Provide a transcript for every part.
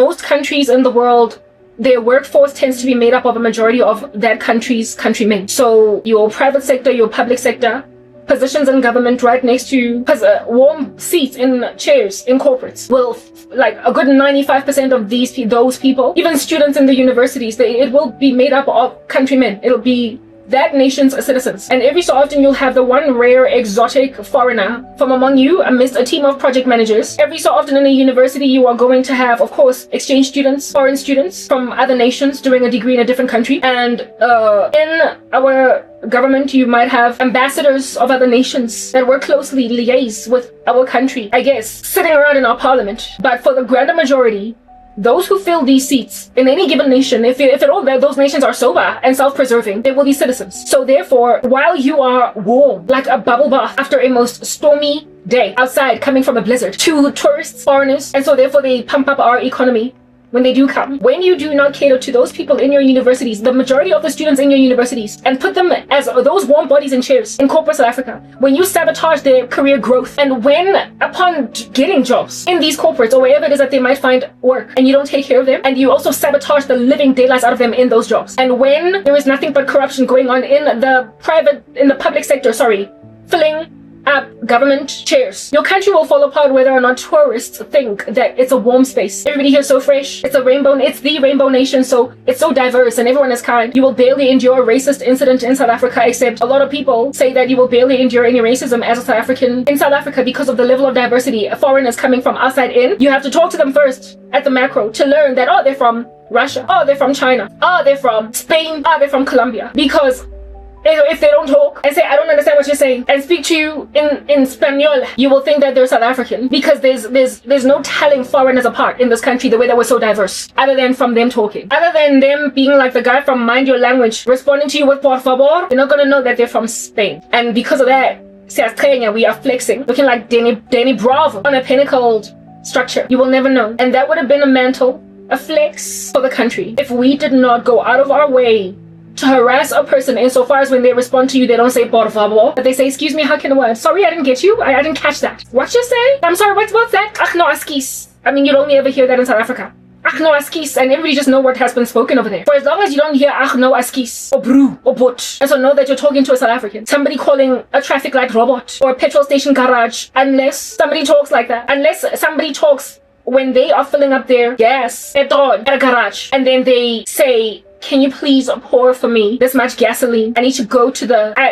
most countries in the world, their workforce tends to be made up of a majority of that country's countrymen. So your private sector, your public sector, positions in government right next to warm seats in chairs in corporates will, like a good 95% of those people, even students in the universities, it will be made up of countrymen. It'll be that nation's citizens. And every so often you'll have the one rare exotic foreigner from among you amidst a team of project managers. Every so often in a university you are going to have, of course, exchange students, foreign students from other nations doing a degree in a different country. And in our government you might have ambassadors of other nations that work closely, liaise with our country, I guess, sitting around in our parliament. But for the grander majority, those who fill these seats in any given nation, if at all those nations are sober and self-preserving, they will be citizens. So therefore, while you are warm like a bubble bath after a most stormy day outside coming from a blizzard to tourists, foreigners, and so therefore they pump up our economy when they do come. When you do not cater to those people in your universities, the majority of the students in your universities, and put them as those warm bodies in chairs in corporate South Africa, when you sabotage their career growth, and when upon getting jobs in these corporates or wherever it is that they might find work, and you don't take care of them, and you also sabotage the living daylights out of them in those jobs, and when there is nothing but corruption going on in the public sector, filling up government chairs, your country will fall apart whether or not tourists think that it's a warm space. Everybody here is so fresh. It's the rainbow nation, so it's so diverse and everyone is kind. You will barely endure a racist incident in South Africa, except a lot of people say that you will barely endure any racism as a South African in South Africa because of the level of diversity. Foreigners coming from outside in, you have to talk to them first at the macro to learn that, oh, they're from Russia, oh, they're from China, oh, they're from Spain, oh, they're from Colombia. Because if they don't talk and say, I don't understand what you're saying, and speak to you in Spanish, you will think that they're South African, because there's no telling foreigners apart in this country the way that we're so diverse, other than from them talking. Other than them being like the guy from Mind Your Language, responding to you with por favor, you're not gonna know that they're from Spain. And because of that, we are flexing, looking like Danny Bravo on a pinnacled structure. You will never know. And that would have been a mantle, a flex for the country, if we did not go out of our way to harass a person insofar as when they respond to you, they don't say por favor, but they say, excuse me, how can I? Sorry, I didn't get you. I didn't catch that. What you say? I'm sorry, what's that? Ach no, askis. I mean, you'd only ever hear that in South Africa. Ach no, askis. And everybody just know what has been spoken over there. For as long as you don't hear ach no, askis, or brew, or bot, and so know that you're talking to a South African. Somebody calling a traffic light robot, or a petrol station garage, unless somebody talks like that. Unless somebody talks when they are filling up their gas at a garage, and then they say, can you please pour for me this much gasoline? I need to go to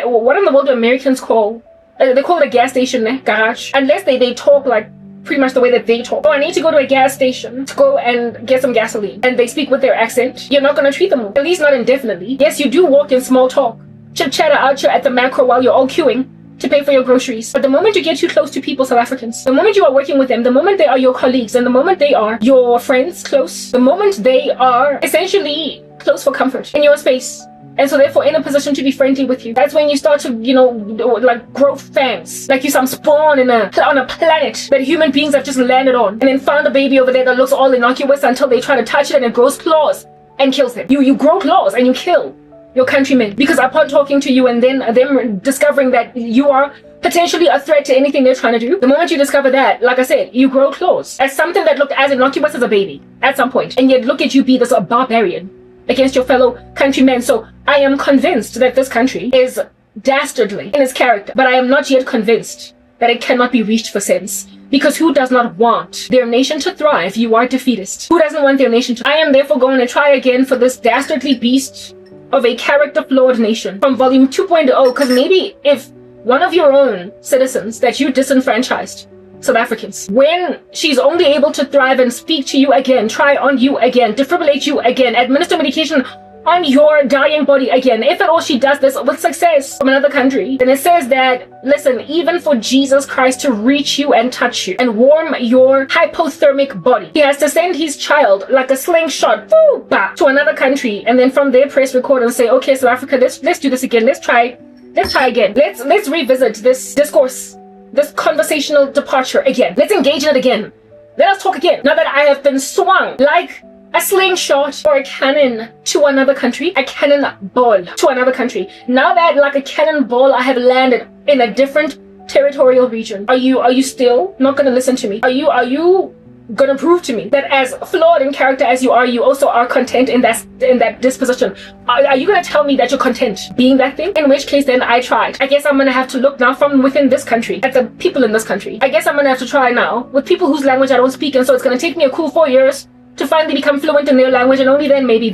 what in the world do Americans call? They call it a gas station, garage. Unless they talk like pretty much the way that they talk. Oh, I need to go to a gas station to go and get some gasoline. And they speak with their accent. You're not going to treat them, at least not indefinitely. Yes, you do walk in small talk. Chit-chatter out here at the macro while you're all queuing to pay for your groceries. But the moment you get too close to people, South Africans, the moment you are working with them, the moment they are your colleagues, and the moment they are your friends close, the moment they are essentially close for comfort in your space, and so therefore in a position to be friendly with you, that's when you start to, like grow fangs, like you some spawn on a planet that human beings have just landed on, and then found a baby over there that looks all innocuous until they try to touch it and it grows claws and kills them. You grow claws and you kill your countrymen, because upon talking to you and then them discovering that you are potentially a threat to anything they're trying to do, the moment you discover that, like I said, you grow claws as something that looked as innocuous as a baby at some point, and yet look at you be this a barbarian against your fellow countrymen. So I am convinced that this country is dastardly in its character, but I am not yet convinced that it cannot be reached for sense. Because who does not want their nation to thrive? You are defeatist. Who doesn't want their nation to? I am therefore going to try again for this dastardly beast of a character-flawed nation from volume 2.0, because maybe if one of your own citizens that you disenfranchised, South Africans, when she's only able to thrive and speak to you again, try on you again, defibrillate you again, administer medication on your dying body again, if at all she does this with success from another country, then it says that, listen, even for Jesus Christ to reach you and touch you and warm your hypothermic body, he has to send his child like a slingshot back to another country, and then from there press record and say, okay, South Africa, let's do this again, let's try again, let's revisit this discourse, this conversational departure again. Let's engage in it again. Let us talk again. Now that I have been swung like a slingshot or a cannon to another country, a cannonball to another country. Now that like a cannonball I have landed in a different territorial region. Are you still not going to listen to me? Are you gonna prove to me that as flawed in character as you are, you also are content in that disposition? Are you gonna tell me that you're content being that thing? In which case, then I tried. I guess I'm gonna have to look now from within this country at the people in this country. I guess I'm gonna have to try now with people whose language I don't speak, and so it's gonna take me a cool 4 years to finally become fluent in their language, and only then, maybe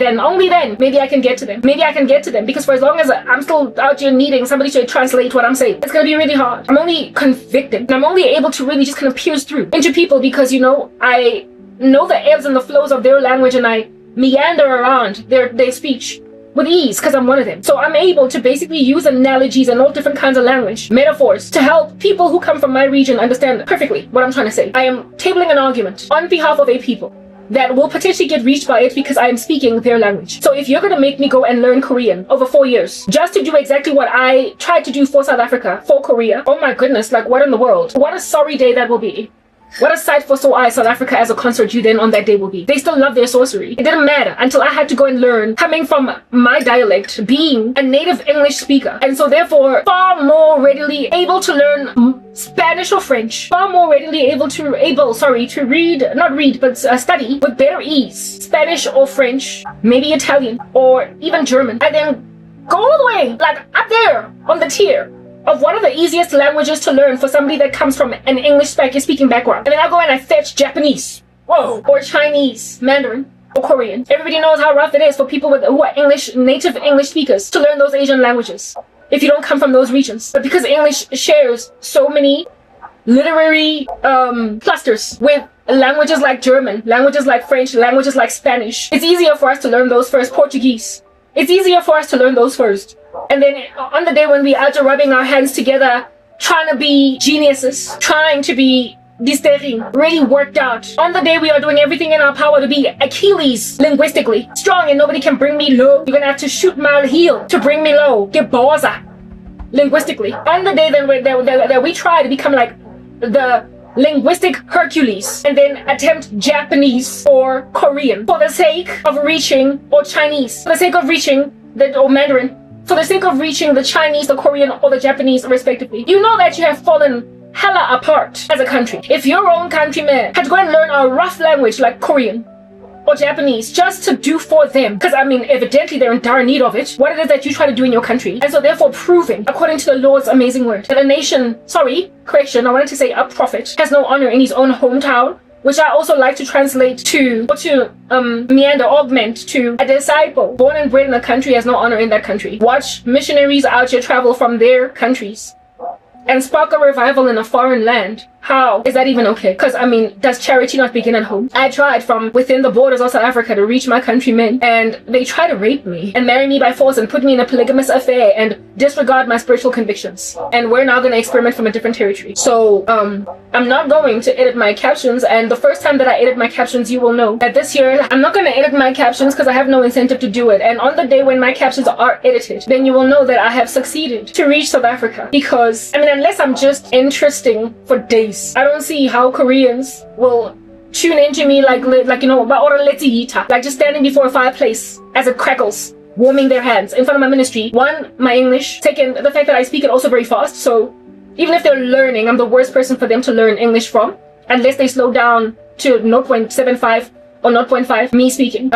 I can get to them. Maybe I can get to them, because for as long as I'm still out here needing somebody to translate what I'm saying, it's gonna be really hard. I'm only convicted, and I'm only able to really just kind of pierce through into people because, you know, I know the ebbs and the flows of their language, and I meander around their speech with ease because I'm one of them. So I'm able to basically use analogies and all different kinds of language, metaphors, to help people who come from my region understand perfectly what I'm trying to say. I am tabling an argument on behalf of a people that will potentially get reached by it because I am speaking their language. So if you're gonna make me go and learn Korean over 4 years just to do exactly what I tried to do for South Africa, for Korea, oh my goodness, like what in the world? What a sorry day that will be. What a sight for sore eyes South Africa as a concert you then on that day will be. They still love their sorcery. It didn't matter until I had to go and learn, coming from my dialect, being a native English speaker, and so therefore far more readily able to learn Spanish or French, far more readily able to study with better ease Spanish or French, maybe Italian or even German, and then go all the way like up there on the tier of one of the easiest languages to learn for somebody that comes from an English speaking background. And then I go and I fetch Japanese, whoa, or Chinese, Mandarin, or Korean. Everybody knows how rough it is for people who are native English speakers to learn those Asian languages if you don't come from those regions. But because English shares so many literary clusters with languages like German, languages like French, languages like Spanish, it's easier for us to learn those first. Portuguese, it's easier for us to learn those first. And then on the day when we are rubbing our hands together, trying to be geniuses, trying to be really worked out, on the day we are doing everything in our power to be Achilles linguistically, strong and nobody can bring me low. You're gonna have to shoot my heel to bring me low. Get boza linguistically. On the day that we try to become like the linguistic Hercules and then attempt Japanese or Korean for the sake of reaching, or Chinese, for the sake of reaching or Mandarin, for the sake of reaching the Chinese, the Korean, or the Japanese, respectively. You know that you have fallen hella apart as a country. If your own countrymen had to go and learn a rough language like Korean or Japanese just to do for them, because I mean, evidently they're in dire need of it, what it is that you try to do in your country, and so therefore proving, according to the Lord's amazing word, that a nation, I wanted to say a prophet, has no honor in his own hometown, which I also like to translate to, or to augment to, a disciple born and bred in a country has no honor in that country. Watch missionaries out here travel from their countries and spark a revival in a foreign land. How is that even okay? Because I mean, does charity not begin at home? I tried from within the borders of South Africa to reach my countrymen, and they try to rape me and marry me by force and put me in a polygamous affair and disregard my spiritual convictions. And we're now going to experiment from a different territory. So I'm not going to edit my captions, and the first time that I edit my captions, you will know that this year I'm not going to edit my captions because I have no incentive to do it. And on the day when my captions are edited, then you will know that I have succeeded to reach South Africa. Because I mean, unless I'm just interesting for days, I don't see how Koreans will tune into me like you know, like just standing before a fireplace as it crackles, warming their hands in front of my ministry. One, my English. Second, the fact that I speak it also very fast. So even if they're learning, I'm the worst person for them to learn English from, unless they slow down to 0.75 or 0.5 me speaking.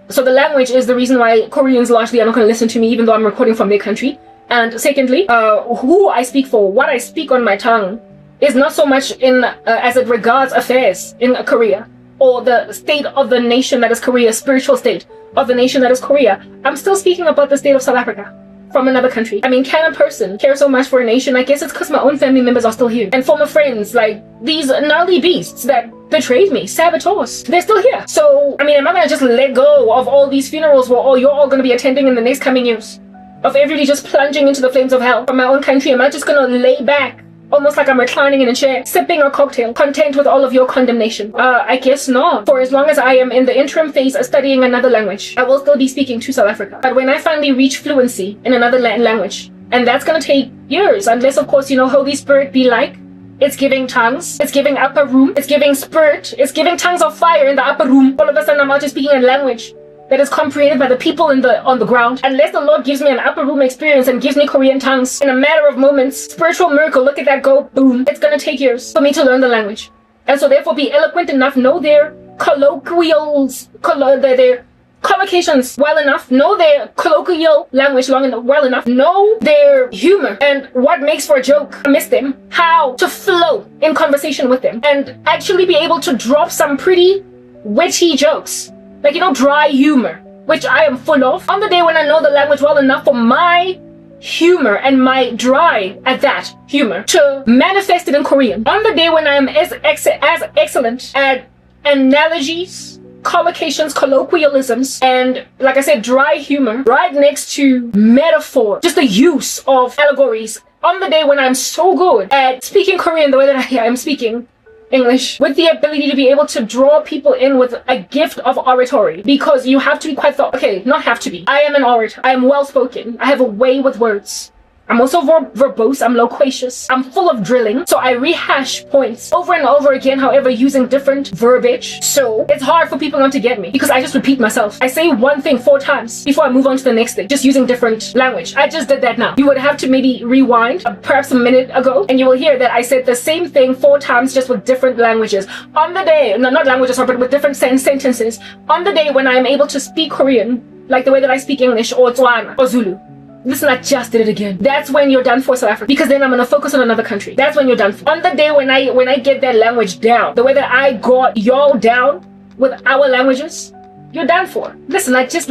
So the language is the reason why Koreans largely are not going to listen to me, even though I'm recording from their country. And secondly, who I speak for, what I speak on my tongue, is not so much in as it regards affairs in Korea, or the state of the nation that is Korea, spiritual state of the nation that is Korea. I'm still speaking about the state of South Africa from another country. I mean, can a person care so much for a nation? I guess it's because my own family members are still here, and former friends, like these gnarly beasts that betrayed me, saboteurs, they're still here. So I mean, am I gonna just let go of all these funerals where you're all gonna be attending in the next coming years, of everybody just plunging into the flames of hell from my own country? Am I just gonna lay back, almost like I'm reclining in a chair, sipping a cocktail, content with all of your condemnation? I guess not. For as long as I am in the interim phase of studying another language, I will still be speaking to South Africa. But when I finally reach fluency in another language, and that's gonna take years, unless of course, you know, Holy Spirit be like, it's giving tongues, it's giving upper room, it's giving spirit, it's giving tongues of fire in the upper room. All of a sudden I'm out just speaking a language that is comprehended by the people on the ground. Unless the Lord gives me an upper room experience and gives me Korean tongues in a matter of moments, spiritual miracle, look at that go, boom. It's gonna take years for me to learn the language. And so therefore be eloquent enough, know their colloquials, their collocations well enough, know their colloquial language well enough, know their humor and what makes for a joke amidst them, how to flow in conversation with them, and actually be able to drop some pretty witty jokes, like, you know, dry humor, which I am full of. On the day when I know the language well enough for my humor and my dry at that humor to manifest it in Korean. On the day when I am as excellent at analogies, collocations, colloquialisms, and, like I said, dry humor, right next to metaphor, just the use of allegories. On the day when I'm so good at speaking Korean the way that I am speaking English, with the ability to be able to draw people in with a gift of oratory, because you have to be quite not have to be. I am an orator. I am well spoken. I have a way with words. I'm also verbose, I'm loquacious, I'm full of drilling, so I rehash points over and over again, however, using different verbiage. So it's hard for people not to get me, because I just repeat myself. I say one thing 4 times before I move on to the next thing, just using different language. I just did that now. You would have to maybe rewind perhaps a minute ago, and you will hear that I said the same thing 4 times, just with different languages. On the day, no, not languages, but with different sentences. On the day when I am able to speak Korean, like the way that I speak English, or Tswana, or Zulu. Listen, I just did it again. That's when you're done for, South Africa, because then I'm gonna focus on another country. That's when you're done for. On the day when I get that language down, the way that I got y'all down with our languages, you're done for. Listen, I just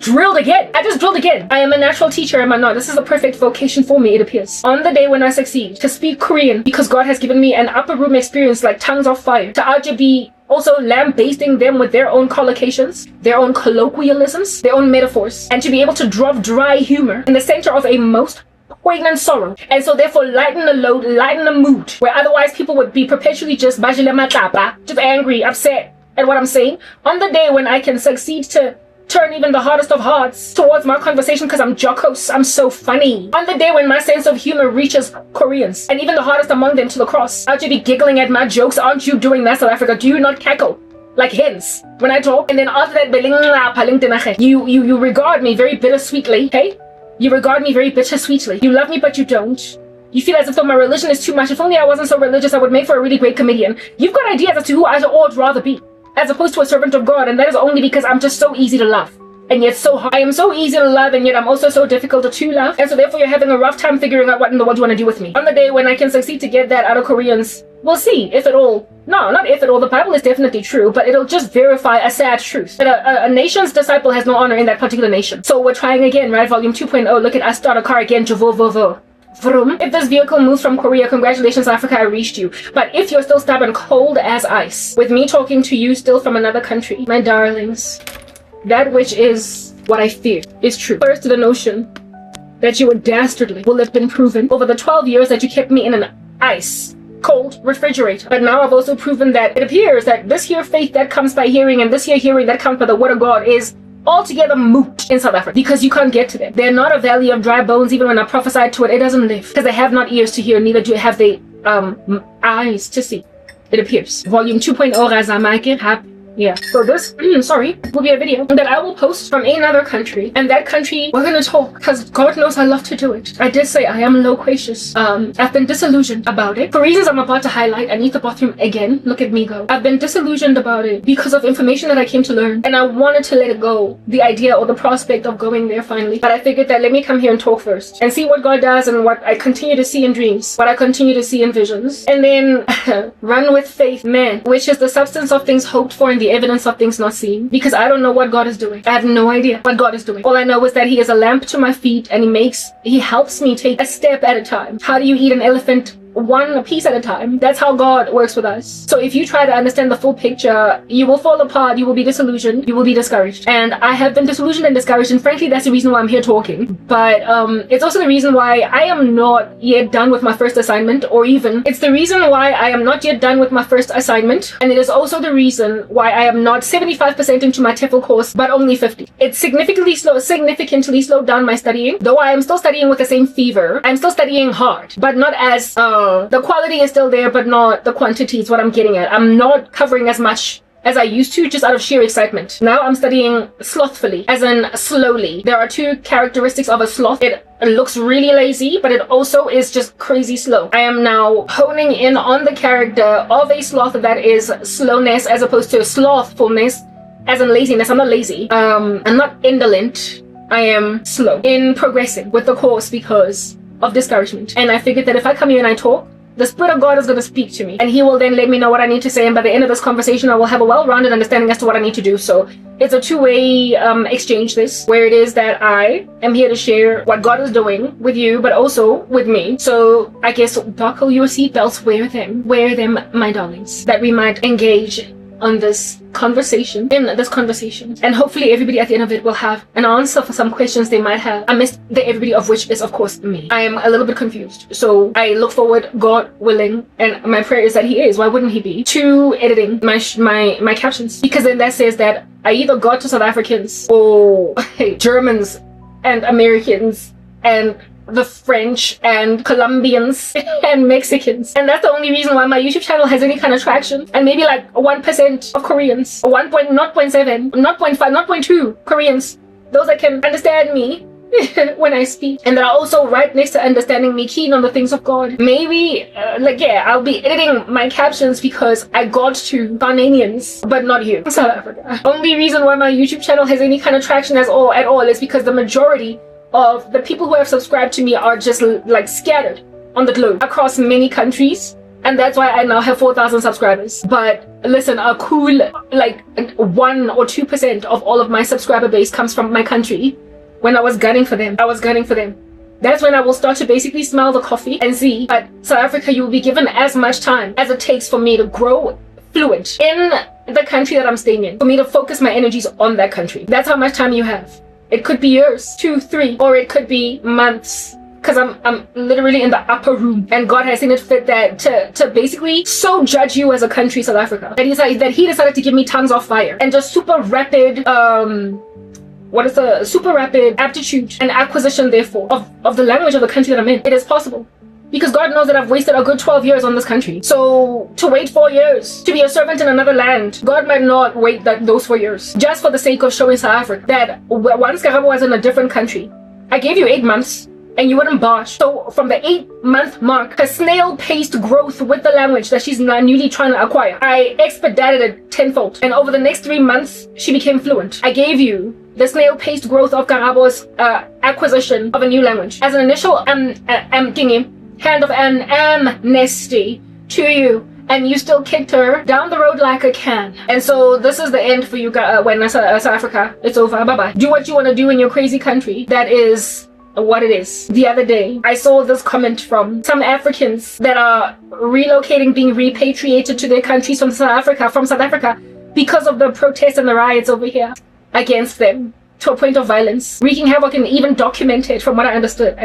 drilled again. I am a natural teacher, am I not? This is the perfect vocation for me, it appears. On the day when I succeed to speak Korean, because God has given me an upper room experience like tongues of fire, to be also lambasting them with their own collocations, their own colloquialisms, their own metaphors, and to be able to drop dry humor in the center of a most poignant sorrow, and so therefore lighten the load, lighten the mood, where otherwise people would be perpetually just angry, upset at what I'm saying. On the day when I can succeed to turn even the hardest of hearts towards my conversation because I'm jocose, I'm so funny. On the day when my sense of humor reaches Koreans, and even the hardest among them, to the cross, I'll just be giggling at my jokes. Aren't you doing that, South Africa? Do you not cackle like hens when I talk? And then after that, you regard me very bittersweetly, okay? You regard me very bittersweetly. You love me, but you don't. You feel as if though my religion is too much. If only I wasn't so religious, I would make for a really great comedian. You've got ideas as to who I ought rather be, as opposed to a servant of God, and that is only because I'm just so easy to love. And yet so hard. I am so easy to love, and yet I'm also so difficult to love. And so therefore you're having a rough time figuring out what in the world you want to do with me. On the day when I can succeed to get that out of Koreans, we'll see if at all. No, not if at all. The Bible is definitely true, but it'll just verify a sad truth. That a nation's disciple has no honor in that particular nation. So we're trying again, right? Volume 2.0. Look at us start a car again. Vroom. If this vehicle moves from Korea, congratulations, Africa, I reached you. But if you're still stubborn, cold as ice, with me talking to you still from another country, my darlings, that which is what I fear is true. First, the notion that you were dastardly will have been proven over the 12 years that you kept me in an ice cold refrigerator. But now I've also proven that it appears that this here faith that comes by hearing, and this here hearing that comes by the word of God, is altogether moot in South Africa, because you can't get to them. They're not a valley of dry bones. Even when I prophesied to it, it doesn't live, because they have not ears to hear, neither do have they eyes to see. It appears. Volume 2.0 Razamake. Yeah, so this, will be a video that I will post from another country, and that country, we're gonna talk, because God knows I love to do it. I did say I am loquacious. I've been disillusioned about it. For reasons I'm about to highlight, I need the bathroom again. Look at me go. I've been disillusioned about it because of information that I came to learn, and I wanted to let it go, the idea or the prospect of going there finally. But I figured that let me come here and talk first, and see what God does, and what I continue to see in dreams, what I continue to see in visions, and then run with faith, man, which is the substance of things hoped for and the evidence of things not seen, because I don't know what God is doing. I have no idea what God is doing. All I know is that he is a lamp to my feet, and he helps me take a step at a time. How do you eat an elephant? One piece at a time. That's how God works with us. So if you try to understand the full picture, you will fall apart, you will be disillusioned, you will be discouraged. And I have been disillusioned and discouraged, and frankly that's the reason why I'm here talking. But it's also the reason why I am not yet done with my first assignment, or even it's the reason why I am not yet done with my first assignment, and it is also the reason why I am not 75% into my TEFL course but only 50. It significantly slowed down my studying, though I am still studying with the same fever. I'm still studying hard, but not as the quality is still there, but not the quantity is what I'm getting at. I'm not covering as much as I used to, just out of sheer excitement. Now I'm studying slothfully, as in slowly. There are two characteristics of a sloth. It looks really lazy, but it also is just crazy slow. I am now honing in on the character of a sloth that is slowness as opposed to slothfulness, as in laziness. I'm not lazy. I'm not indolent. I am slow in progressing with the course because of discouragement. And I figured that if I come here and I talk, the Spirit of God is going to speak to me, and He will then let me know what I need to say, and by the end of this conversation I will have a well-rounded understanding as to what I need to do. So it's a two-way exchange, this, where it is that I am here to share what God is doing with you, but also with me. So I guess buckle your seatbelts, wear them, my darlings, that we might engage on this conversation, and hopefully everybody at the end of it will have an answer for some questions they might have, amidst the everybody of which is of course me. I am a little bit confused, so I look forward, God willing, and my prayer is that He is, why wouldn't He be, to editing my captions, because then that says that I either got to South Africans or Germans and Americans and the French and Colombians and Mexicans, and that's the only reason why my YouTube channel has any kind of traction. And maybe like 1% of Koreans, 0.7, 0.5, 0.2 Koreans, those that can understand me when I speak, and that are also right next to understanding me, keen on the things of God. Maybe I'll be editing my captions because I got to Ghanaians, but not you, South Africa. Only reason why my YouTube channel has any kind of traction at all is because the majority of the people who have subscribed to me are just like scattered on the globe across many countries, and that's why I now have 4,000 subscribers. But listen, a cool like 1 or 2% of all of my subscriber base comes from my country. When I was gunning for them, that's when I will start to basically smell the coffee and see, but South Africa, you will be given as much time as it takes for me to grow fluent in the country that I'm staying in, for me to focus my energies on that country. That's how much time you have. It could be years, 2, 3, or it could be months, because I'm literally in the upper room, and God has seen it fit that to basically so judge you as a country, South Africa, that He decided to give me tongues of fire and just super rapid super rapid aptitude and acquisition, therefore, of the language of the country that I'm in. It is possible, because God knows that I've wasted a good 12 years on this country. So to wait 4 years to be a servant in another land, God might not wait those 4 years just for the sake of showing South Africa that once Karabo was in a different country, I gave you 8 months and you wouldn't bosh. So from the 8-month mark, her snail-paced growth with the language that she's now newly trying to acquire, I expedited it tenfold, and over the next 3 months she became fluent. I gave you the snail-paced growth of Karabo's acquisition of a new language as an initial hand of an amnesty to you, and you still kicked her down the road like a can. And so this is the end for you when South Africa. It's over. Bye-bye. Do what you want to do in your crazy country. That is what it is. The other day I saw this comment from some Africans that are relocating, being repatriated to their countries from South Africa because of the protests and the riots over here against them, to a point of violence, wreaking havoc, and even documented. From what I understood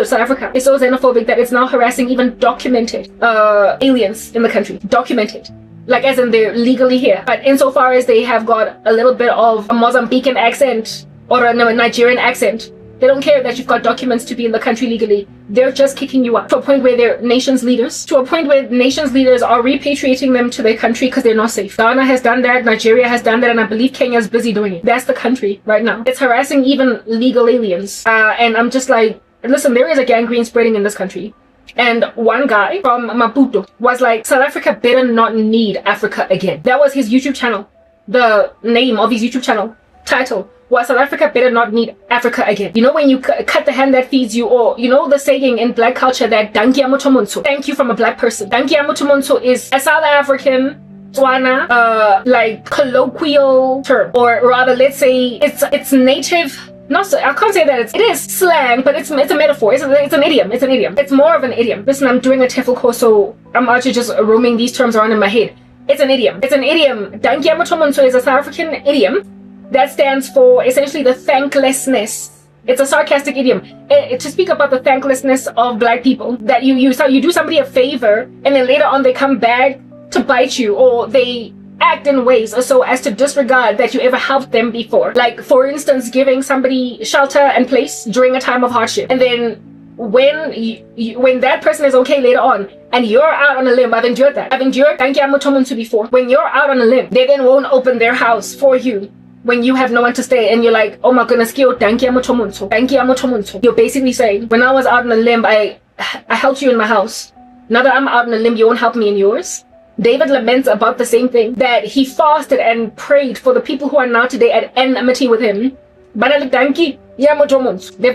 South Africa is so xenophobic that it's now harassing even documented aliens in the country. Documented, like as in they're legally here, but insofar as they have got a little bit of a Mozambican accent or a Nigerian accent, they don't care that you've got documents to be in the country legally. They're just kicking you out, to a point where they're nations leaders, are repatriating them to their country because they're not safe. Ghana has done that, Nigeria has done that, and I believe Kenya's busy doing it. That's the country right now. It's harassing even legal aliens. And I'm just like, listen, there is a gangrene spreading in this country. And one guy from Maputo was like, South Africa better not need Africa again. That was his YouTube channel. The name of his YouTube channel title was South Africa better not need Africa again. You know, when you cut the hand that feeds you, or you know the saying in black culture that dankia mutumunso, thank you from a black person. Dankia mutumunso is a South African Tswana like colloquial term, or rather let's say it's native. Not so, I can't say that it is slang, but it's a metaphor. It's an idiom. It's more of an idiom. Listen, I'm doing a TEFL course, so I'm actually just roaming these terms around in my head. It's an idiom. Dankia mutumunso is a South African idiom that stands for essentially the thanklessness. It's a sarcastic idiom to speak about the thanklessness of black people, that you do somebody a favor and then later on they come back to bite you, or they act in ways so as to disregard that you ever helped them before. Like, for instance, giving somebody shelter and place during a time of hardship, and then when that person is okay later on and you're out on a limb, I've endured Dankia mutumunso before. When you're out on a limb, they then won't open their house for you when you have no one to stay and you're like, oh my goodness, you're basically saying, when I was out on a limb, I helped you in my house. Now that I'm out on a limb, you won't help me in yours. David laments about the same thing, that he fasted and prayed for the people who are now today at enmity with him. They've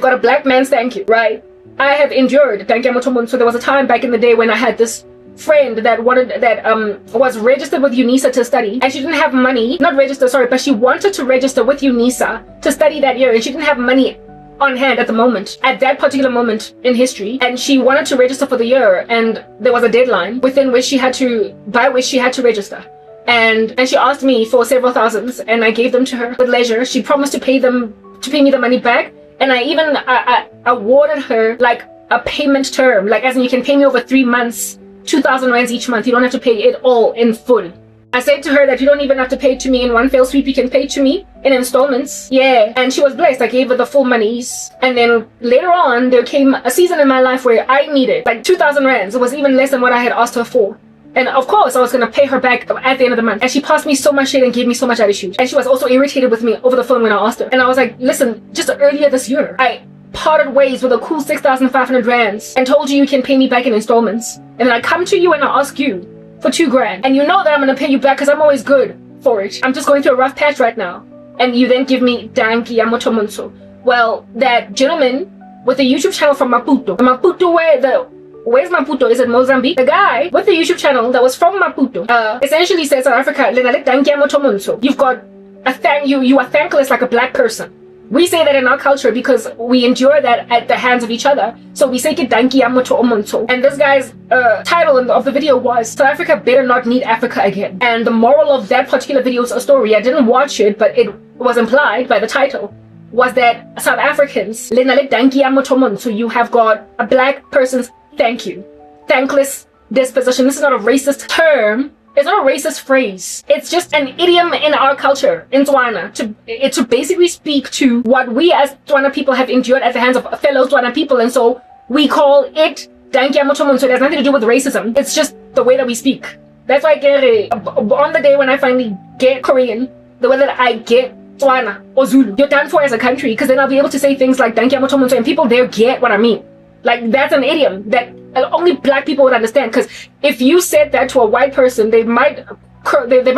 got a black man's thank you, right? I have endured. So there was a time back in the day when I had this friend that was registered with UNISA to study, and she didn't have money, not register, sorry, but she wanted to register with UNISA to study that year, and she didn't have money on hand at that particular moment in history, and she wanted to register for the year, and there was a deadline by which she had to register. And she asked me for several thousands, and I gave them to her with leisure. She promised to pay me the money back, and I even awarded her like a payment term, like as in you can pay me over 3 months, 2,000 rands each month. You don't have to pay it all in full. I said to her that you don't even have to pay it to me in one fell swoop. You can pay it to me in installments. Yeah. And she was blessed. I gave her the full monies. And then later on, there came a season in my life where I needed like 2,000 rands. It was even less than what I had asked her for. And of course, I was going to pay her back at the end of the month. And she passed me so much shade and gave me so much attitude. And she was also irritated with me over the phone when I asked her. And I was like, listen, just earlier this year, I parted ways with a cool 6,500 rands and told you can pay me back in installments. And then I come to you and I ask you for 2 grand. And you know that I'm going to pay you back because I'm always good for it. I'm just going through a rough patch right now. And you then give me Danki Yamotomunso. Well, that gentleman with the YouTube channel from Maputo. Where's Maputo? Is it Mozambique? The guy with the YouTube channel that was from Maputo essentially says South Africa, you've got you are thankless like a black person. We say that in our culture because we endure that at the hands of each other. So we say Danki Yamoto Omonso. And this guy's title of the video was South Africa better not need Africa again. And the moral of that particular video's story, I didn't watch it, but it was implied by the title, was that South Africans, Danki Yamoto Omonso, you have got a black person's thank you. Thankless disposition. This is not a racist term. It's not a racist phrase. It's just an idiom in our culture, in Tswana, to basically speak to what we as Tswana people have endured at the hands of fellow Tswana people. And so we call it Dankia Motomon. So it has nothing to do with racism. It's just the way that we speak. That's why on the day when I finally get Korean, the way that I get Tswana or Zulu, you're done for as a country, because then I'll be able to say things like Dankia Motomon, and people there get what I mean. Like, that's an idiom that only black people would understand, because if you said that to a white person, they might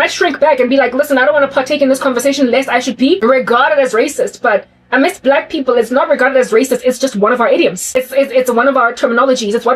shrink back and be like, listen, I don't want to partake in this conversation lest I should be regarded as racist. But amidst black people, it's not regarded as racist. It's just one of our idioms. It's one of our terminologies. It's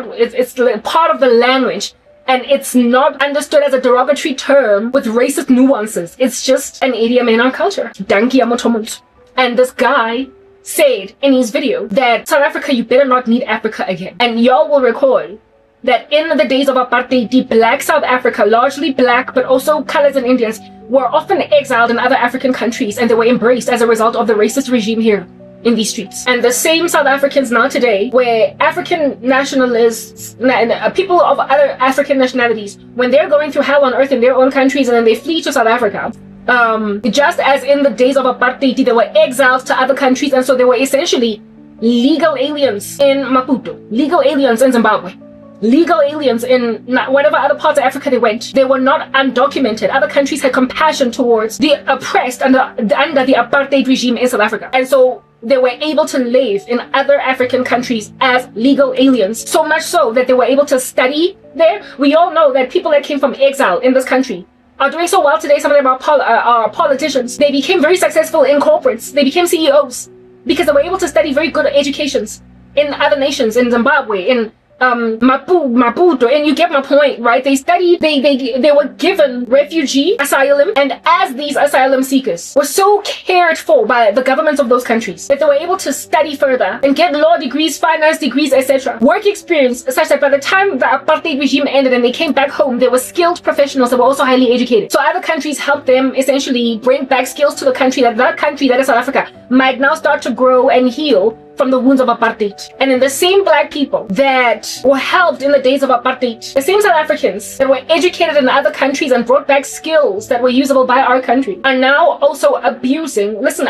part of the language, and it's not understood as a derogatory term with racist nuances. It's just an idiom in our culture. Danki Amotomont. And this guy said in his video that South Africa, you better not need Africa again. And y'all will recall that in the days of apartheid, the black South Africa, largely black, but also colors and Indians, were often exiled in other African countries, and they were embraced as a result of the racist regime here in these streets. And the same South Africans now today, where African nationalists, people of other African nationalities, when they're going through hell on earth in their own countries and then they flee to South Africa, just as in the days of apartheid, they were exiled to other countries, and so they were essentially legal aliens in Maputo, legal aliens in Zimbabwe, legal aliens in whatever other parts of Africa they went. They were not undocumented. Other countries had compassion towards the oppressed under the apartheid regime in South Africa, and so they were able to live in other African countries as legal aliens, so much so that they were able to study there. We all know that people that came from exile in this country are doing so well today. Some of them are politicians. They became very successful in corporates. They became CEOs because they were able to study very good educations in other nations, in Zimbabwe, in Maputo, and you get my point, right? They studied, they were given refugee asylum, and as these asylum seekers were so cared for by the governments of those countries that they were able to study further and get law degrees, finance degrees, etc. Work experience such that by the time the apartheid regime ended and they came back home, they were skilled professionals that were also highly educated. So other countries helped them essentially bring back skills to the country, that country, that is South Africa, might now start to grow and heal from the wounds of apartheid. And then the same black people that were helped in the days of apartheid, the same South Africans that were educated in other countries and brought back skills that were usable by our country, are now also abusing. Listen,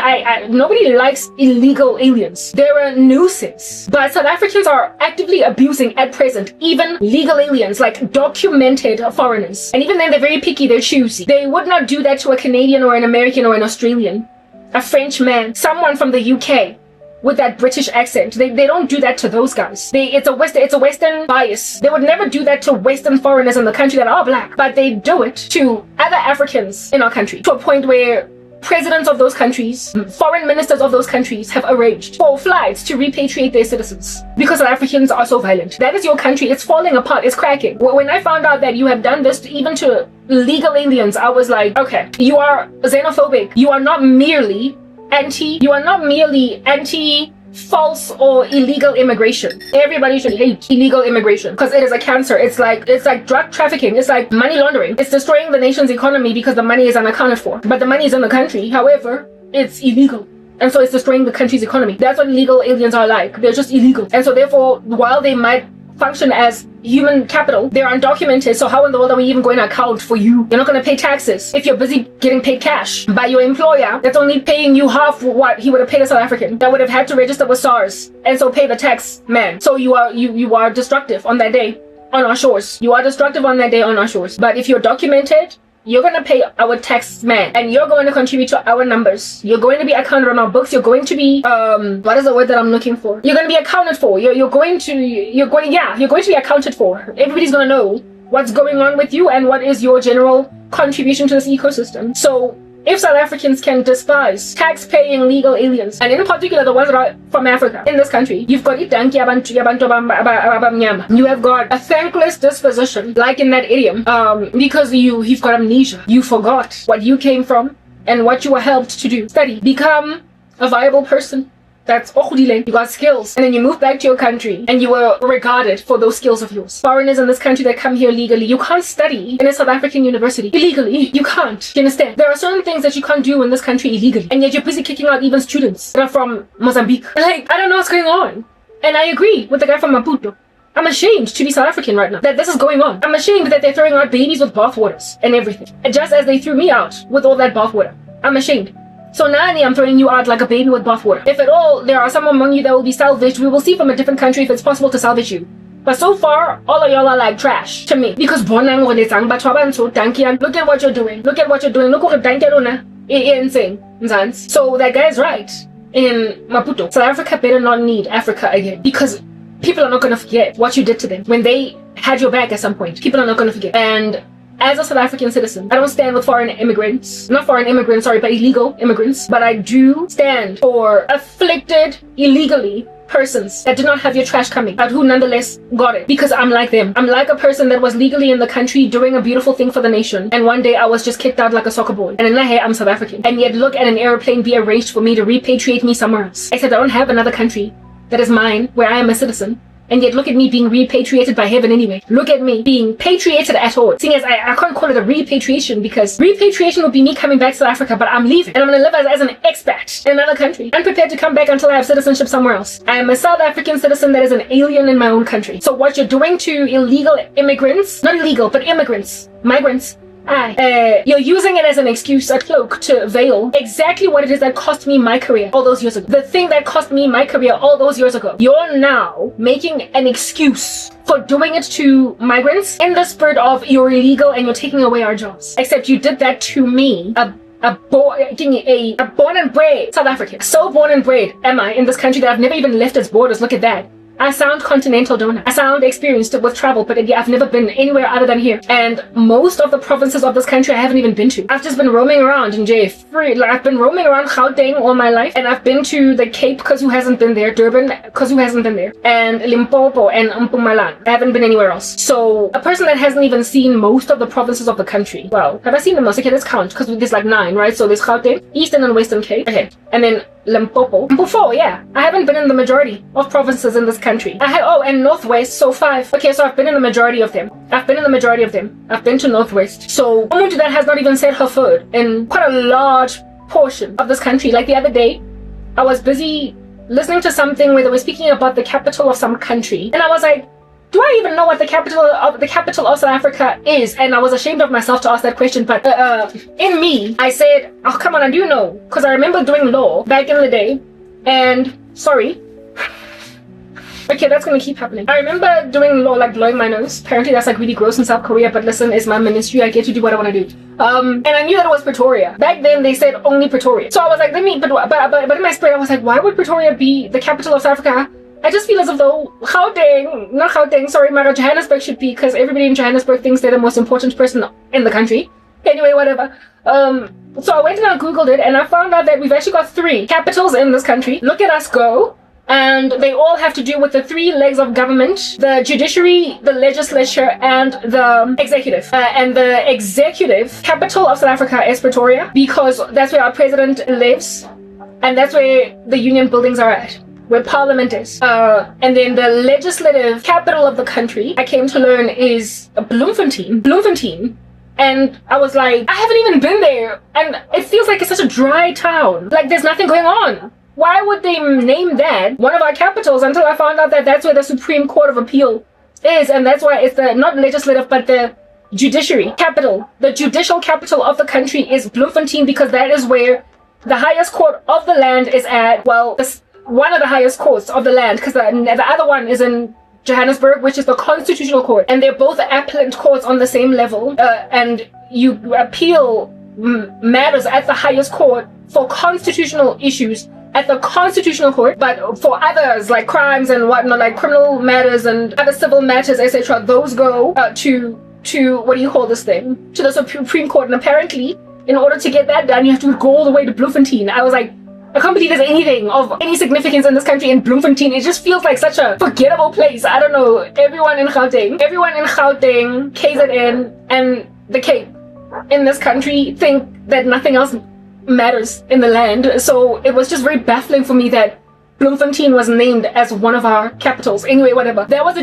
nobody likes illegal aliens. They're a nuisance. But South Africans are actively abusing at present even legal aliens, like documented foreigners. And even then, they're very picky, they're choosy. They would not do that to a Canadian or an American or an Australian. a French man, someone from the UK with that British accent. They don't do that to those guys. It's a Western bias. They would never do that to Western foreigners in the country that are black, but they do it to other Africans in our country, to a point where presidents of those countries, foreign ministers of those countries have arranged for flights to repatriate their citizens because South Africans are so violent. That is your country. It's falling apart. It's cracking. When I found out that you have done this even to legal aliens, I was like, okay, you are xenophobic. You are not merely anti false or illegal immigration. Everybody should hate illegal immigration because it is a cancer. It's like drug trafficking. It's like money laundering. It's destroying the nation's economy because the money is unaccounted for. But the money is in the country. However, it's illegal. And so it's destroying the country's economy. That's what illegal aliens are like. They're just illegal. And so therefore, while they might function as human capital, they're undocumented. So how in the world are we even going to account for you? You're not going to pay taxes if you're busy getting paid cash by your employer that's only paying you half what he would have paid a South African that would have had to register with SARS and so pay the tax man. So you are destructive on that day on our shores. You are destructive on that day on our shores. But if you're documented, you're going to pay our tax man and you're going to contribute to our numbers. You're going to be accounted on our books. You're going to be, what is the word that I'm looking for? You're going to be accounted for. You're going to be accounted for. Everybody's going to know what's going on with you and what is your general contribution to this ecosystem. So if South Africans can despise tax-paying legal aliens, and in particular the ones that are from Africa in this country, you've got idanki abantu abamnyama. You have got a thankless disposition, like in that idiom, because you've got amnesia. You forgot what you came from and what you were helped to do. Study, become a viable person. That's you got skills, and then you move back to your country and you were regarded for those skills of yours. Foreigners in this country that come here legally, you can't study in a South African university illegally. You can't. You understand? There are certain things that you can't do in this country illegally, and yet you're busy kicking out even students that are from Mozambique. Like, I don't know what's going on. And I agree with the guy from Maputo. I'm ashamed to be South African right now, that this is going on. I'm ashamed that they're throwing out babies with bathwaters and everything, just as they threw me out with all that bathwater. I'm ashamed. So Nani, I'm throwing you out like a baby with bathwater. If at all there are some among you that will be salvaged, we will see from a different country if it's possible to salvage you. But so far, all of y'all are like trash to me. Because look at what you're doing. Look at what you're doing. Look what you're insane. So that guy's right. In Maputo, South Africa better not need Africa again. Because people are not going to forget what you did to them when they had your back at some point. People are not going to forget. And as a South African citizen, I don't stand with foreign immigrants. Not foreign immigrants, sorry, but illegal immigrants. But I do stand for afflicted illegally persons that did not have your trash coming, but who nonetheless got it. Because I'm like them. I'm like a person that was legally in the country doing a beautiful thing for the nation. And one day I was just kicked out like a soccer ball. And in my head, I'm South African. And yet look at an airplane be arranged for me to repatriate me somewhere else. Except I don't have another country that is mine where I am a citizen. And yet look at me being repatriated by heaven anyway. Look at me being patriated at all. Seeing as I can't call it a repatriation, because repatriation would be me coming back to South Africa, but I'm leaving. And I'm going to live as an expat in another country. Unprepared to come back until I have citizenship somewhere else. I am a South African citizen that is an alien in my own country. So what you're doing to illegal immigrants, not illegal, but immigrants, migrants, you're using it as an excuse, a cloak to veil exactly what it is that cost me my career all those years ago. The thing that cost me my career all those years ago. You're now making an excuse for doing it to migrants in the spirit of you're illegal and you're taking away our jobs. Except you did that to me, a born and bred South African. So born and bred am I in this country that I've never even left its borders. Look at that. I sound continental, don't I? I sound experienced with travel, but I've never been anywhere other than here. And most of the provinces of this country I haven't even been to. I've just been roaming around in JF. Like, I've been roaming around Gauteng all my life. And I've been to the Cape, because who hasn't been there? Durban, because who hasn't been there? And Limpopo and Mpumalanga. I haven't been anywhere else. So a person that hasn't even seen most of the provinces of the country. Well, have I seen them most? Okay, let's count, because there's like 9, right? So there's Gauteng, Eastern and Western Cape. Okay. And then Limpopo. Before, yeah. I haven't been in the majority of provinces in this country. And Northwest, so 5. Okay, so I've been in the majority of them. I've been to Northwest. So someone that has not even set her foot in quite a large portion of this country. Like the other day, I was busy listening to something where they were speaking about the capital of some country. And I was like, do I even know what the capital of South Africa is? And I was ashamed of myself to ask that question. But in me, I said, oh, come on, I do know. Because I remember doing law back in the day. And, sorry, Okay, that's gonna keep happening. I remember doing law, like blowing my nose. Apparently that's like really gross in South Korea, but listen, it's my ministry. I get to do what I want to do. And I knew that it was Pretoria. Back then they said only Pretoria. So I was like, but in my spirit I was like, why would Pretoria be the capital of South Africa? I just feel as though Johannesburg should be, because everybody in Johannesburg thinks they're the most important person in the country. Anyway, whatever. So I went and I googled it, and I found out that we've actually got 3 capitals in this country. Look at us go. And they all have to do with the 3 legs of government: the judiciary, the legislature, and the executive. And the executive capital of South Africa is Pretoria, because that's where our president lives, and that's where the union buildings are at, where parliament is. And then the legislative capital of the country, I came to learn, is Bloemfontein. And I was like, I haven't even been there, and it feels like it's such a dry town. Like there's nothing going on. Why would they name that one of our capitals, until I found out that that's where the Supreme Court of Appeal is, and that's why it's the, not legislative, but the judiciary capital. The judicial capital of the country is Bloemfontein, because that is where the highest court of the land is at. Well, one of the highest courts of the land, because the other one is in Johannesburg, which is the constitutional court, and they're both appellate courts on the same level, and you appeal matters at the highest court for constitutional issues at the constitutional court, but for others like crimes and whatnot, like criminal matters and other civil matters, etc., those go to what do you call this thing, to the Supreme Court. And apparently in order to get that done, you have to go all the way to Bloemfontein. I was like, I can't believe there's anything of any significance in this country in Bloemfontein. It just feels like such a forgettable place. I don't know. Everyone in Gauteng, KZN, and the Cape in this country think that nothing else matters in the land. So it was just very baffling for me that Bloemfontein was named as one of our capitals. Anyway, whatever. That was the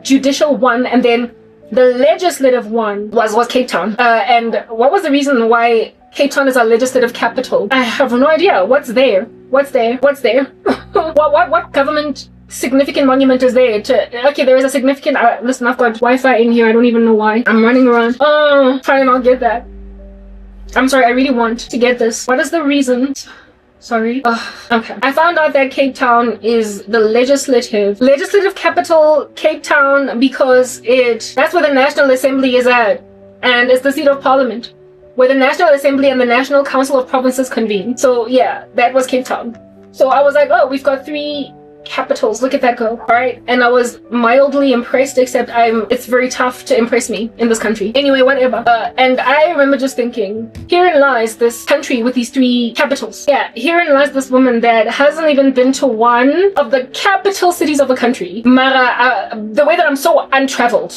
judicial one, and then the legislative one was Cape Town. And what was the reason why Cape Town is our legislative capital? I have no idea. What's there? What government significant monument is there okay, there is a significant listen, I've got Wi-Fi in here. I don't even know why. I'm running around trying to not get that. I'm sorry, I really want to get this. What is the reason? Sorry. Okay. I found out that Cape Town is the legislative capital, Cape Town, because that's where the National Assembly is at, and it's the seat of Parliament, where the National Assembly and the National Council of Provinces convene. So yeah, that was Cape Town. So I was like, oh, we've got 3 capitals. Look at that go. All right. And I was mildly impressed, except it's very tough to impress me in this country. Anyway, whatever. And I remember just thinking, herein lies this country with these 3 capitals. Yeah, herein lies this woman that hasn't even been to one of the capital cities of the country. Mara, the way that I'm so untraveled,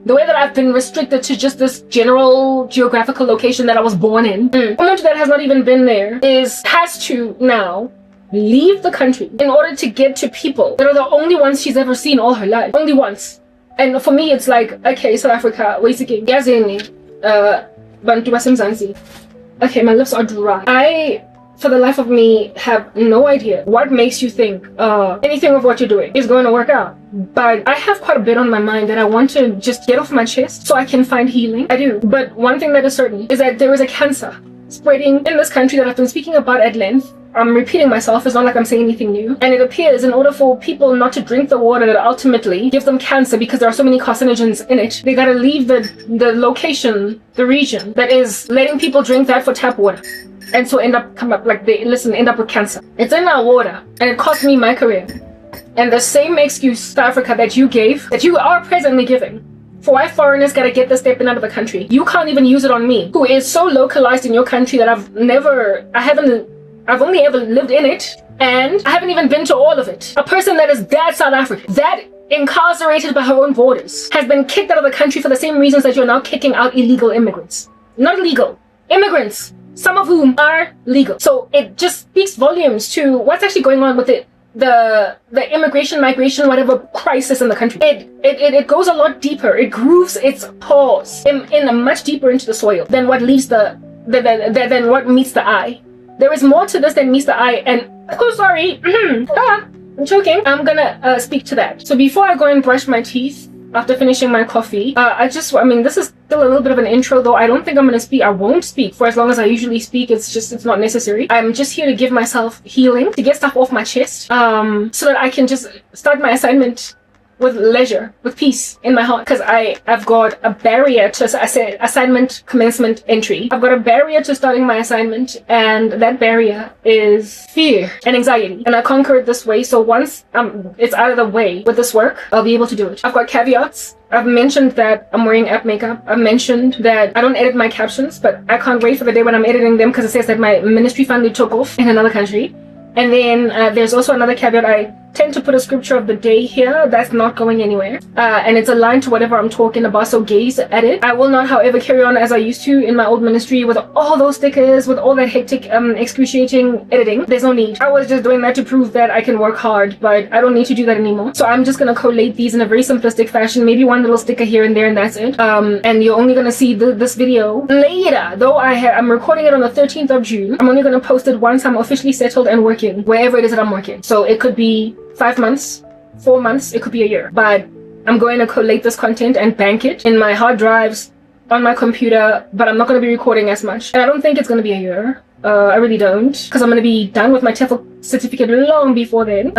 the way that I've been restricted to just this general geographical location that I was born in, someone that has not even been there has to now leave the country in order to get to people that are the only ones she's ever seen all her life. Only once. And for me, it's like, okay, South Africa, yazini, bantu basemzansi. Okay, my lips are dry. I, for the life of me, have no idea what makes you think anything of what you're doing is going to work out. But I have quite a bit on my mind that I want to just get off my chest so I can find healing. I do. But one thing that is certain is that there is a cancer spreading in this country that I've been speaking about at length. I'm repeating myself, it's not like I'm saying anything new. And it appears in order for people not to drink the water that ultimately gives them cancer, because there are so many carcinogens in it, they gotta leave the location, the region that is letting people drink that for tap water. And so end up with cancer. It's in our water, and it cost me my career. And the same excuse, South Africa, that you are presently giving for why foreigners gotta get this stepping out of the country, you can't even use it on me, who is so localized in your country that I've only ever lived in it, and I haven't even been to all of it. A person that is that South African, that incarcerated by her own borders, has been kicked out of the country for the same reasons that you're now kicking out illegal immigrants. Not illegal, immigrants, some of whom are legal. So it just speaks volumes to what's actually going on with the immigration, migration, whatever crisis in the country. It goes a lot deeper. It grooves its paws in much deeper into the soil than what leaves than what meets the eye. There is more to this than meets the eye, and sorry, I'm choking. I'm gonna speak to that. So before I go and brush my teeth, after finishing my coffee. I mean, this is still a little bit of an intro, though. I don't think I'm going to speak. I won't speak for as long as I usually speak. It's not necessary. I'm just here to give myself healing, to get stuff off my chest, so that I can just start my assignment with leisure, with peace in my heart, because I've got a barrier to assignment commencement entry. I've got a barrier to starting my assignment, and that barrier is fear and anxiety, and I conquer it this way. So once it's out of the way with this work, I'll be able to do it. I've got caveats. I've mentioned that I'm wearing app makeup. I've mentioned that I don't edit my captions, but I can't wait for the day when I'm editing them, because it says that my ministry family took off in another country. And then there's also another caveat. I tend to put a scripture of the day here that's not going anywhere, and it's aligned to whatever I'm talking about, so gaze at it. I will not, however, carry on as I used to in my old ministry with all those stickers, with all that hectic excruciating editing. There's no need. I was just doing that to prove that I can work hard, but I don't need to do that anymore. So I'm just gonna collate these in a very simplistic fashion, maybe one little sticker here and there, and that's it. And you're only gonna see this video later, though I'm recording it on the 13th of June. I'm only gonna post it once I'm officially settled and working wherever it is that I'm working. So it could be 5 months, 4 months, it could be a year, but I'm going to collate this content and bank it in my hard drives on my computer, but I'm not going to be recording as much. And I don't think it's going to be a year. I really don't, because I'm going to be done with my TEFL certificate long before then.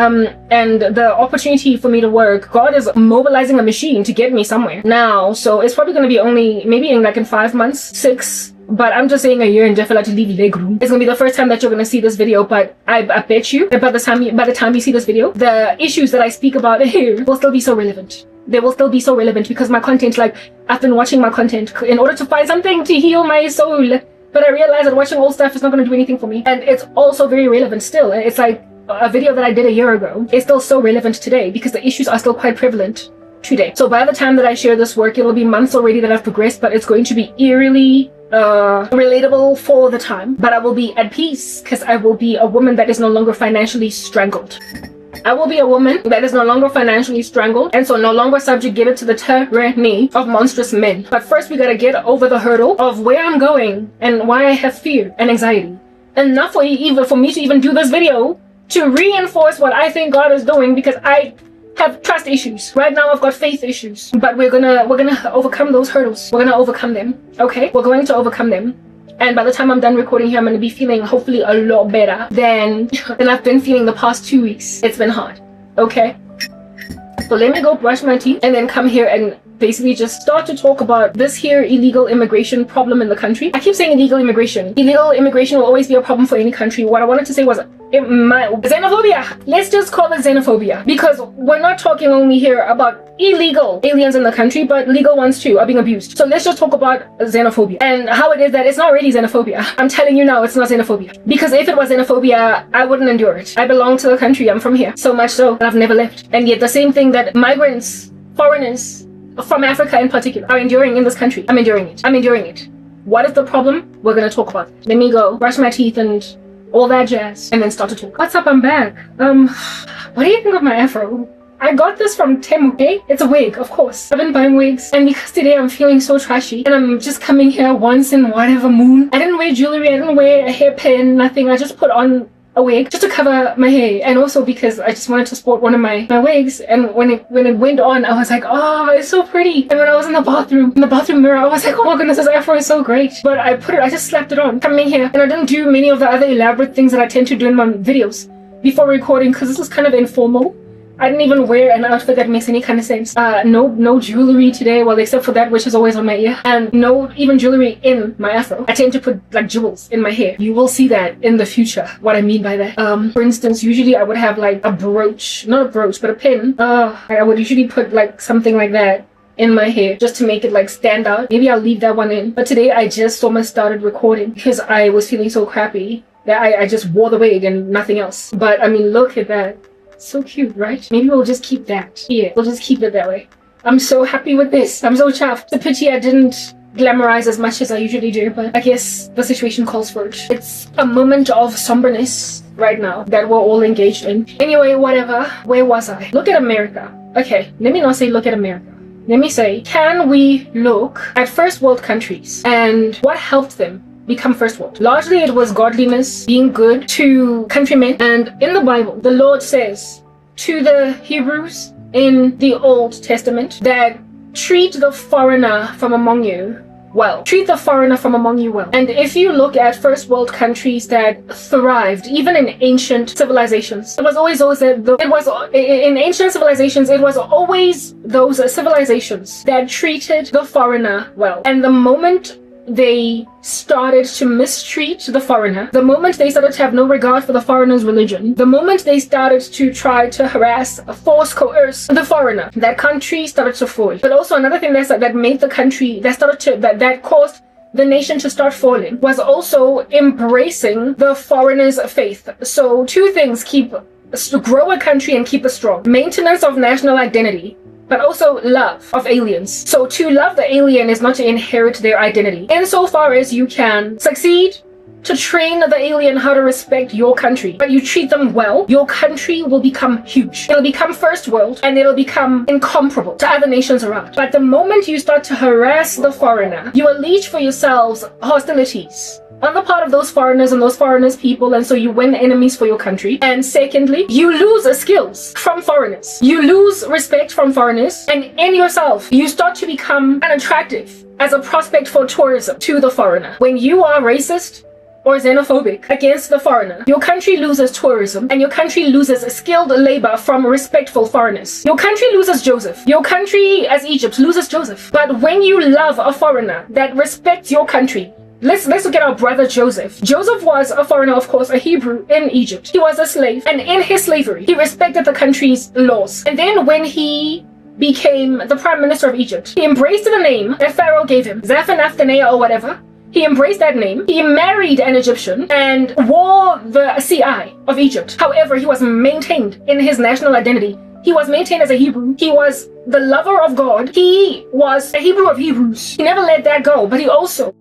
And the opportunity for me to work, God is mobilizing a machine to get me somewhere now. So it's probably going to be only maybe in 5 months, 6. But I'm just saying a year and definitely leave leg room. It's gonna be the first time that you're gonna see this video, but I bet you that by the time you see this video, the issues that I speak about here will still be so relevant. They will still be so relevant, because my content, I've been watching my content in order to find something to heal my soul. But I realized that watching old stuff is not gonna do anything for me. And it's also very relevant still. It's like a video that I did a year ago. It's still so relevant today, because the issues are still quite prevalent today. So by the time that I share this work, it'll be months already that I've progressed, but it's going to be eerily relatable for the time. But I will be at peace, because I will be a woman that is no longer financially strangled. I will be a woman that is no longer financially strangled, and so no longer subjugated to the tyranny of monstrous men. But first we gotta get over the hurdle of where I'm going and why I have fear and anxiety. Enough for me to even do this video to reinforce what I think God is doing, because I have trust issues. Right now I've got faith issues, but we're gonna overcome those hurdles. We're gonna overcome them. Okay, we're going to overcome them. And by the time I'm done recording here, I'm gonna be feeling hopefully a lot better than I've been feeling the past 2 weeks. It's been hard. Okay, so let me go brush my teeth and then come here and basically just start to talk about this here illegal immigration problem in the country. I keep saying illegal immigration. Illegal immigration will always be a problem for any country. What I wanted to say was xenophobia. Let's just call it xenophobia, because we're not talking only here about illegal aliens in the country, but legal ones too are being abused. So let's just talk about xenophobia and how it is that it's not really xenophobia. I'm telling you now, it's not xenophobia, because if it was xenophobia, I wouldn't endure it. I belong to the country. I'm from here, so much so that I've never left. And yet the same thing that migrants, foreigners from Africa in particular, are enduring in this country, I'm enduring it. I'm enduring it. What is the problem? We're gonna talk about it. Let me go brush my teeth and all that jazz, and then start to talk. What's up? I'm back. What do you think of my afro? I got this from Temu, okay? It's a wig, of course. I've been buying wigs, and because today I'm feeling so trashy, and I'm just coming here once in whatever moon. I didn't wear jewelry, I didn't wear a hairpin, nothing. I just put on a wig just to cover my hair, and also because I just wanted to sport one of my wigs. And when it went on, I was like, oh, it's so pretty. And when I was in the bathroom mirror, I was like, oh my goodness, this afro is so great. But I just slapped it on coming here, and I didn't do many of the other elaborate things that I tend to do in my videos before recording, because this is kind of informal. I didn't even wear an outfit that makes any kind of sense. No jewelry today, well, except for that which is always on my ear, and no even jewelry in my afro. I tend to put like jewels in my hair. You will see that in the future, what I mean by that. For instance, usually I would have like a brooch, not a brooch, but a pin. I would usually put like something like that in my hair just to make it like stand out. Maybe I'll leave that one in. But today I just almost started recording because I was feeling so crappy that I just wore the wig and nothing else. But I mean, look at that. So cute, right? Maybe we'll just keep that. Yeah, we'll just keep it that way. I'm so happy with this. I'm so chuffed. It's a pity I didn't glamorize as much as I usually do, but I guess the situation calls for it. It's a moment of somberness right now that we're all engaged in. Anyway, whatever. Where was I? Look at America. Okay, let me not say look at America. Let me say, can we look at first world countries and what helped them become first world? Largely it was godliness, being good to countrymen. And in the Bible, the Lord says to the Hebrews, in the Old Testament that treat the foreigner from among you well. Treat the foreigner from among you well. And if you look at first world countries that thrived, even in ancient civilizations, it was always in ancient civilizations, it was always those civilizations that treated the foreigner well. And the moment they started to mistreat the foreigner, the moment they started to have no regard for the foreigner's religion, the moment they started to try to harass, force, coerce the foreigner, that country started to fall. But also another thing that made the country, that caused the nation to start falling, was also embracing the foreigner's faith. So two things grow a country and keep it strong: maintenance of national identity, but also love of aliens. So to love the alien is not to inherit their identity. Insofar as you can succeed to train the alien how to respect your country, but you treat them well, your country will become huge. It'll become first world, and it'll become incomparable to other nations around. But the moment you start to harass the foreigner, you unleash for yourselves hostilities on the part of those foreigners and those foreigners' people, and so you win enemies for your country. And secondly, you lose skills from foreigners. You lose respect from foreigners, and in yourself, you start to become unattractive as a prospect for tourism to the foreigner. When you are racist or xenophobic against the foreigner, your country loses tourism, and your country loses skilled labor from respectful foreigners. Your country loses Joseph. Your country, as Egypt, loses Joseph. But when you love a foreigner that respects your country, let's look at our brother Joseph. Joseph was a foreigner, of course, a Hebrew in Egypt. He was a slave, and in his slavery, he respected the country's laws. And then when he became the prime minister of Egypt, he embraced the name that Pharaoh gave him, Zaphenath-Paneah or whatever. He embraced that name. He married an Egyptian and wore the CI of Egypt. However, he was maintained in his national identity. He was maintained as a Hebrew. He was the lover of God. He was a Hebrew of Hebrews. He never let that go, but he also